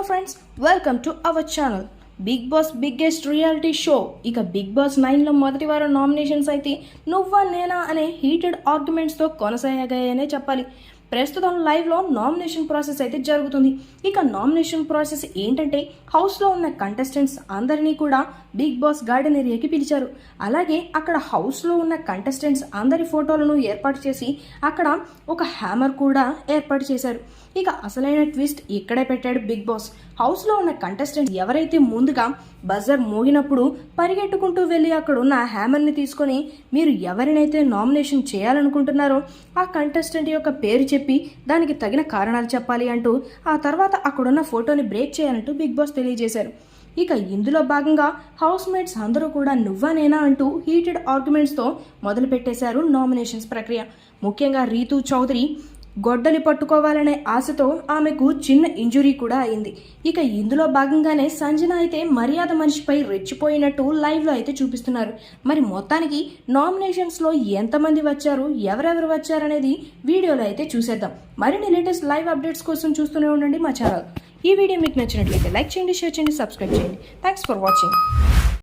Friends, welcome to our channel. Bigg Boss biggest reality show. ఇక Bigg Boss 9లో మొదటి వారం నామినేషన్స్ అయితే నువ్వా నేనా అనే హీటెడ్ ఆర్గ్యుమెంట్స్తో కొనసాగాయనే చెప్పాలి. ప్రస్తుతం లైవ్లో నామినేషన్ ప్రాసెస్ అయితే జరుగుతుంది. ఇక నామినేషన్ ప్రాసెస్ ఏంటంటే హౌస్లో ఉన్న కంటెస్టెంట్స్ అందరినీ కూడా బిగ్ బాస్ గార్డెన్ ఏరియాకి పిలిచారు. అలాగే అక్కడ హౌస్లో ఉన్న కంటెస్టెంట్స్ అందరి ఫోటోలను ఏర్పాటు చేసి అక్కడ ఒక హ్యామర్ కూడా ఏర్పాటు చేశారు. ఇక అసలైన ట్విస్ట్ ఇక్కడే పెట్టాడు బిగ్ బాస్. హౌస్లో ఉన్న కంటెస్టెంట్స్ ఎవరైతే ముందుగా బజర్ మోగినప్పుడు పరిగెట్టుకుంటూ వెళ్ళి అక్కడ ఉన్న హ్యామర్ని తీసుకొని మీరు ఎవరినైతే నామినేషన్ చేయాలనుకుంటున్నారో ఆ కంటెస్టెంట్ యొక్క పేరు చెప్పి దానికి తగిన కారణాలు చెప్పాలి అంటూ ఆ తర్వాత అక్కడున్న ఫోటోని బ్రేక్ చేయాలంటూ బిగ్ బాస్ తెలియజేశారు. ఇక ఇందులో భాగంగా హౌస్ మేట్స్ అందరూ కూడా నువ్వా నేనా అంటూ హీటెడ్ ఆర్గ్యుమెంట్స్తో మొదలు పెట్టేశారు నామినేషన్స్ ప్రక్రియ. ముఖ్యంగా రీతూ చౌదరి గొడ్డలి పట్టుకోవాలనే ఆశతో ఆమెకు చిన్న ఇంజురీ కూడా అయింది. ఇక ఇందులో భాగంగానే సంజన అయితే మర్యాద మనిషిపై రెచ్చిపోయినట్టు లైవ్లో అయితే చూపిస్తున్నారు. మరి మొత్తానికి నామినేషన్స్లో ఎంతమంది వచ్చారు, ఎవరెవరు వచ్చారనేది వీడియోలో అయితే చూసేద్దాం. మరిన్ని లేటెస్ట్ లైవ్ అప్డేట్స్ కోసం చూస్తూనే ఉండండి మా ఛానల్. ఈ వీడియో మీకు నచ్చినట్లయితే లైక్ చేయండి, షేర్ చేయండి, సబ్స్క్రైబ్ చేయండి. Thanks for watching.